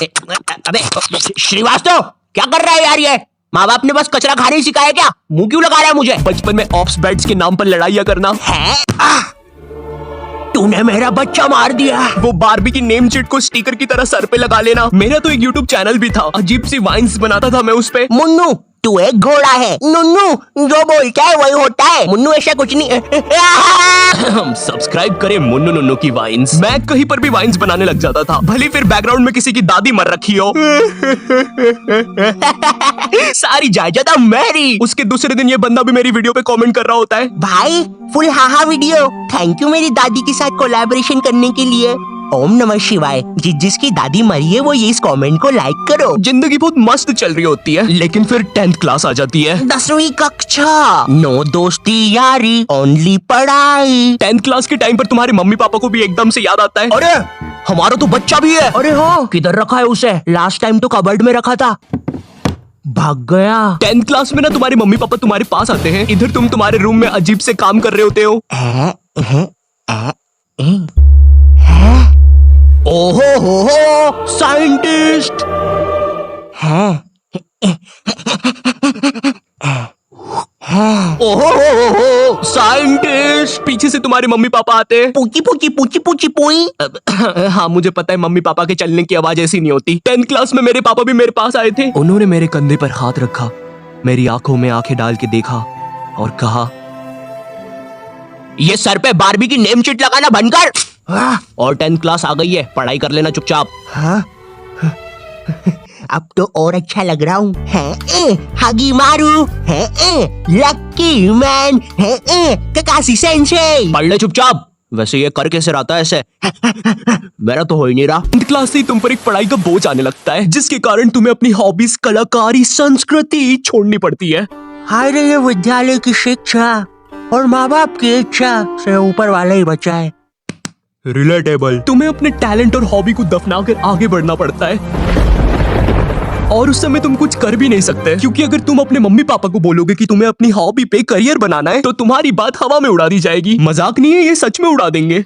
अबे श्रीवास्तव, क्या कर रहा है यार ये? माँ बाप ने बस कचरा खाने ही सिखाया क्या? मुंह क्यों लगा रहा है मुझे? बचपन में ऑप्स बेड्स के नाम पर लड़ाइयाँ करना। है? तूने मेरा बच्चा मार दिया। वो बारबी की नेम चिट को स्टिकर की तरह सर पे लगा लेना। मेरा तो एक यूट्यूब चैनल भी था, अजीब सी वाइन्स बनाता था मैं उस पे। मुन्नू, तू एक घोड़ा है। नुन्नू, जो बोलता है वही होता है। मुन्नू ऐसा कुछ नहीं। सब्सक्राइब करें मुन्नू नुन्नू की वाइन्स। मैं कहीं पर भी वाइन्स बनाने लग जाता था, भले फिर बैकग्राउंड में किसी की दादी मर रखी हो। सारी जायदाद मेरी। उसके दूसरे दिन ये बंदा भी मेरी वीडियो पे कमेंट कर रहा होता है, भाई full haha video, thank you मेरी दादी के साथ कोलैबोरेशन करने के लिए। ओम नमः शिवाय। जिसकी दादी मरी है वो ये इस कमेंट को लाइक करो। जिंदगी बहुत मस्त चल रही होती है, लेकिन फिर 10th क्लास आ जाती है। 10वीं कक्षा, नो दोस्ती यारी, ओनली पढ़ाई। 10th क्लास के टाइम पर तुम्हारे मम्मी पापा को भी एकदम से याद आता है, अरे हमारा तो बच्चा भी है। अरे हाँ, किधर रखा है उसे? लास्ट टाइम तो कबर्ड में रखा था, भाग गया। 10th क्लास में ना तुम्हारे मम्मी पापा तुम्हारे पास आते हैं, इधर तुम तुम्हारे रूम में अजीब से काम कर रहे होते हो। ओहो हो साइंटिस्ट है। ओहो हो साइंटिस्ट। पीछे से तुम्हारे मम्मी पापा आते हैं, पूची पूची पूची पूची पूई। हाँ मुझे पता है मम्मी पापा के चलने की आवाज ऐसी नहीं होती। 10th क्लास में मेरे पापा भी मेरे पास आए थे। उन्होंने मेरे कंधे पर हाथ रखा, मेरी आंखों में आंखें डाल के देखा और कहा, ये सर पे बारबी की नेम चिट लगाना बंद कर। और 10th क्लास आ गई है, पढ़ाई कर लेना चुपचाप। हाँ? अब तो और अच्छा लग रहा हूँ। हगी मारू है, लक्की मैन है, ककासी सेंसेई। पढ़ ले चुपचाप। वैसे ये कर कैसे रहता है ऐसे? मेरा तो हो ही नहीं रहा। 10th क्लास से तुम पर एक पढ़ाई का बोझ आने लगता है, जिसके कारण तुम्हें अपनी हॉबीज, कलाकारी, संस्कृति छोड़नी पड़ती है। हाय रे, ये विद्यालय की शिक्षा और माँ बाप की इच्छा से ऊपर वाला ही बचा है। रिलेटेबल। तुम्हें अपने टैलेंट और हॉबी को दफनाकर आगे बढ़ना पड़ता है, और उस समय तुम कुछ कर भी नहीं सकते, क्योंकि अगर तुम अपने मम्मी पापा को बोलोगे कि तुम्हें अपनी हॉबी पे करियर बनाना है, तो तुम्हारी बात हवा में उड़ा दी जाएगी। मजाक नहीं है, ये सच में उड़ा देंगे।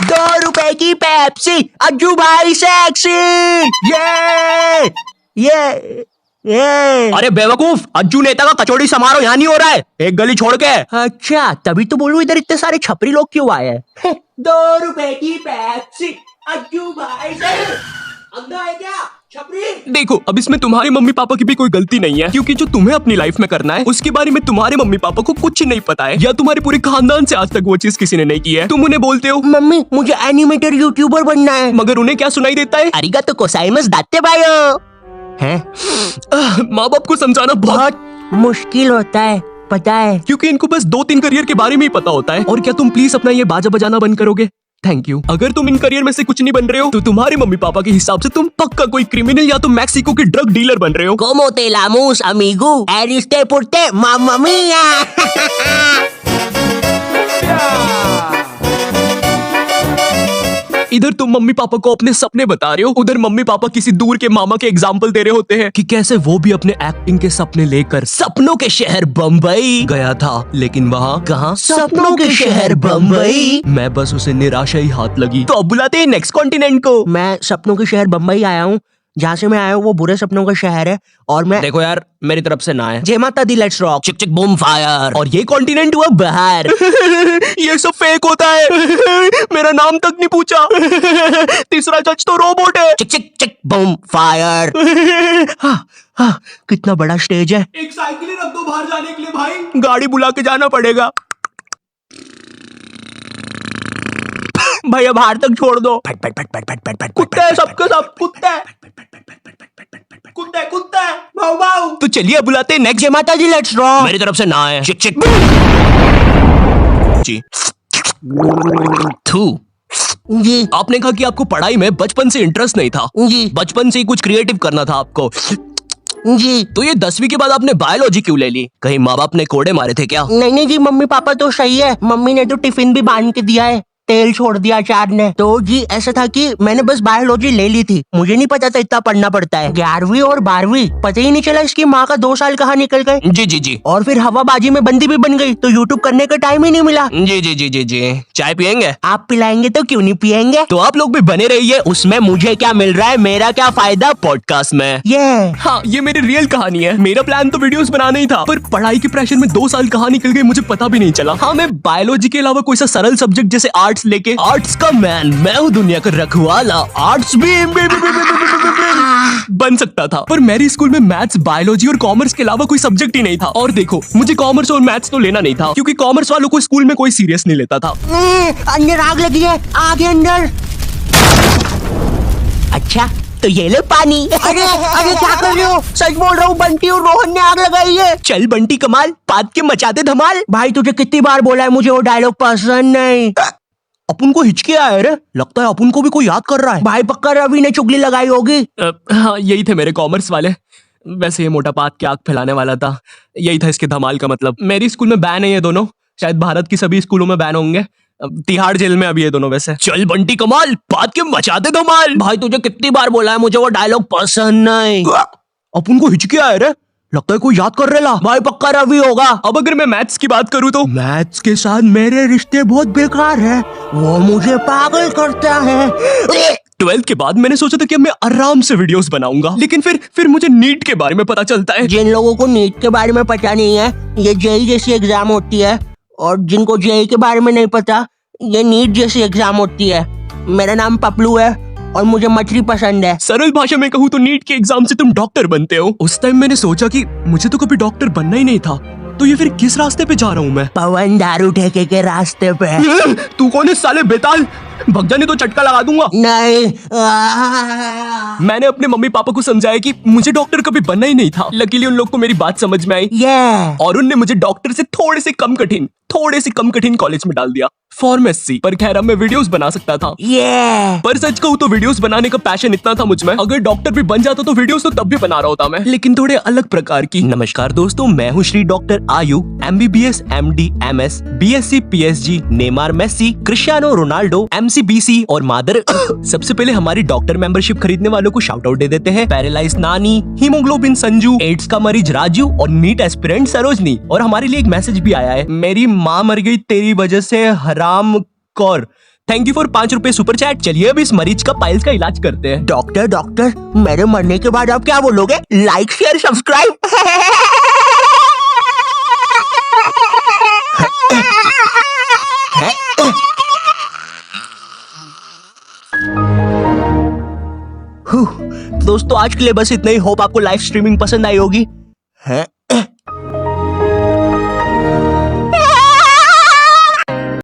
2 रुपए की पेप्सी, अज्जू भाई सेक्सी। ये अरे बेवकूफ, अज्जू नेता का कचौड़ी समारोह यहाँ नहीं हो रहा है, एक गली छोड़ के। अच्छा, तभी तो बोलूं इधर इतने सारे छपरी लोग क्यों आए हैं। 2 रुपए की पेप्सी, अज्जू भाई सेक्सी। अंधा है क्या छपरी? देखो, अब इसमें तुम्हारे मम्मी पापा की भी कोई गलती नहीं है, क्योंकि जो तुम्हें अपनी लाइफ में करना है उसके बारे में तुम्हारे मम्मी पापा को कुछ नहीं पता है, या तुम्हारे पूरे खानदान से आज तक वो चीज किसी ने नहीं की है। तुम उन्हें बोलते हो, मम्मी मुझे एनिमेटर यूट्यूबर बनना है, मगर उन्हें क्या सुनाई देता है? अरिगातो गोजाइमासु दाते बायो। हैं? माँ बाप को समझाना बहुत मुश्किल होता है, पता है, क्योंकि इनको बस 2-3 करियर के बारे में ही पता होता है। और क्या तुम प्लीज अपना ये बाजा बजाना बंद करोगे? Thank you. अगर तुम इन करियर में से कुछ नहीं बन रहे हो, तो तुम्हारे मम्मी पापा के हिसाब से तुम पक्का कोई क्रिमिनल या तो मैक्सिको के ड्रग डीलर बन रहे हो। Como te llamamos, amigo? Eriste por te, mamma mia. इधर तुम मम्मी पापा को अपने सपने बता रहे हो, उधर मम्मी पापा किसी दूर के मामा के एग्जाम्पल दे रहे होते हैं कि कैसे वो भी अपने एक्टिंग के सपने लेकर सपनों के शहर बम्बई गया था, लेकिन वहाँ कहाँ? सपनों के शहर बम्बई। मैं बस उसे निराशा ही हाथ लगी। तो अब बुलाते हैं नेक्स्ट कॉन्टिनेंट को। मैं सपनों के शहर बम्बई आया हूँ, जहाँ से मैं आया हूँ वो बुरे सपनों का शहर है, और मैं देखो यार, मेरी तरफ से ना है। जय माता दी, लेट्स रॉक, चिक चिक बूम फायर। और ये कॉन्टिनेंट हुआ बाहर। ये सब फेक होता है, मेरा नाम तक नहीं पूछा। तीसरा जज तो रोबोट है। चिक चिक चिक बूम फायर। हाँ, कितना बड़ा स्टेज है। एक साइकिल रख दो बाहर जाने के लिए भाई, गाड़ी बुला के जाना पड़ेगा। भैया बाहर तक छोड़ दो। कुत्ता है सबके सब, कुत्ता है, कुत्ता है, कुत्ता है, भाऊ भाऊ। तो चलिए बुलाते हैं नेक्स्ट। जय माता दी, लेट्स रॉक। मेरी तरफ से ना है। चिक चिक जी। थू। जी आपने कहा कि आपको पढ़ाई में बचपन से इंटरेस्ट नहीं था। जी बचपन से ही कुछ क्रिएटिव करना था आपको। जी। तो ये 10वीं के बाद आपने बायोलॉजी क्यों ले ली? कहीं माँ बाप ने कोड़े मारे थे क्या? नहीं जी, मम्मी पापा तो सही है, मम्मी ने तो टिफिन भी बांध के दिया है। तेल छोड़ दिया अचार ने। तो जी ऐसा था कि मैंने बस बायोलॉजी ले ली थी, मुझे नहीं पता था इतना पढ़ना पड़ता है। 11वीं और 12वीं पता ही नहीं चला इसकी माँ का 2 साल कहाँ निकल गए। जी जी जी और फिर हवाबाजी में बंदी भी बन गई तो यूट्यूब करने का टाइम ही नहीं मिला। जी जी जी जी जी चाय पियेंगे? आप पिलाएंगे तो क्यों नहीं पियेंगे। तो आप लोग भी बने रहिए, उसमें मुझे क्या मिल रहा है, मेरा क्या फायदा पॉडकास्ट में। ये हाँ, ये मेरी रियल कहानी है। मेरा प्लान तो वीडियोस बनाना ही था, पर पढ़ाई के प्रेशर में 2 साल कहाँ निकल गए मुझे पता भी नहीं चला। हाँ, मैं बायोलॉजी के अलावा कोई सा सरल सब्जेक्ट जैसे आर्ट्स लेके, आर्ट्स का मैन मैं हूँ दुनिया का रखवाला, आर्ट्स भी बन सकता था। पर मेरे स्कूल में मैथ्स, बायोलॉजी और कॉमर्स के अलावा कोई सब्जेक्ट ही नहीं था। और देखो, मुझे कॉमर्स और मैथ्स तो लेना नहीं था, क्योंकि कॉमर्स वालों को स्कूल में कोई सीरियस नहीं लेता था। अंदर आग लगी है, आगे अंदर। अच्छा तो ये ले पानी। अरे अरे क्या कर रहे हो, सच बोल रहा हूँ, बंटी और रोहन ने आग लगाई है। चल बंटी कमाल, पाद के मचाते धमाल। भाई तुझे कितनी बार बोला है मुझे वो डायलॉग पसंद नहीं। अपन को हिचके आया है रे, लगता है अपन को भी कोई याद कर रहा है। भाई पक्का रवि ने चुगली लगाई होगी। हाँ, यही थे मेरे कॉमर्स वाले। वैसे ये मोटा पाद के आग फैलाने वाला था, यही था इसके धमाल का मतलब। मेरे स्कूल में बैन है ये दोनों, शायद भारत की सभी स्कूलों में बैन होंगे। तिहाड़ जेल में अभी ये दोनों। वैसे चल बंटी कमाल, पाद के मचाते धमाल। भाई तुझे कितनी बार बोला है मुझे वो डायलॉग पसंद नहीं। अपन को हिचके आया रे, लगता है कोई याद कर रहा। भाई पक्का रवि होगा। अब अगर मैं मैथ्स की बात करूँ तो मैथ्स के साथ मेरे रिश्ते बहुत बेकार है, वो मुझे पागल करता है। 12th के बाद मैंने सोचा था कि अब मैं आराम से वीडियोस बनाऊंगा, लेकिन फिर मुझे नीट के बारे में पता चलता है। जिन लोगों को नीट के बारे में पता नहीं है, ये जेई जैसी एग्जाम होती है, और जिनको जेई के बारे में नहीं पता, ये नीट जैसी एग्जाम होती है। मेरा नाम पपलू है और मुझे मछली पसंद है। सरल भाषा में कहूँ तो नीट के एग्जाम से तुम डॉक्टर बनते हो। उस टाइम मैंने सोचा कि मुझे तो कभी डॉक्टर बनना ही नहीं था, तो ये फिर किस रास्ते पे जा रहा हूँ मैं? पवन दारू ठेके के रास्ते पे। तू कौन है साले बेताल, भग जाने तो चटका लगा दूंगा। नहीं। मैंने अपने मम्मी पापा को समझाया कि मुझे डॉक्टर कभी बनना ही नहीं था। लकीली उन लोग को मेरी बात समझ में आई, और उनने मुझे डॉक्टर से थोड़े से कम कठिन कॉलेज में डाल दिया, फार्मेसी। पर खैर अब मैं वीडियोस बना सकता था। पर सच कहूँ तो वीडियोस बनाने का पैशन इतना था मुझ में, अगर डॉक्टर भी बन जाता तो वीडियोस तो तब भी बना रहा होता मैं, लेकिन थोड़े अलग प्रकार की। नमस्कार दोस्तों, मैं हूँ Shri doctor Ayu, MBBS, MD, MS, BSc, PSG, Neymar, Messi, Cristiano Ronaldo, MCBC और मादर। सबसे पहले हमारी डॉक्टर मेंबरशिप खरीदने वालों को शाउट आउट दे देते हैं। पैरालाइज नानी, हीमोग्लोबिन संजू, एड्स का मरीज राजू और नीट एस्पिरेंट सरोजनी। और हमारे लिए एक मैसेज भी आया है, मेरी माँ मर गई तेरी वजह से हराम कौर। थैंक यू फॉर 5 रुपए सुपर चैट। चलिए अब इस मरीज का पाइल्स का इलाज करते हैं। डॉक्टर मेरे मरने के बाद आप क्या बोलोगे? Like share subscribe. दोस्तों आज के लिए बस इतना ही। होप आपको लाइव स्ट्रीमिंग पसंद आई होगी।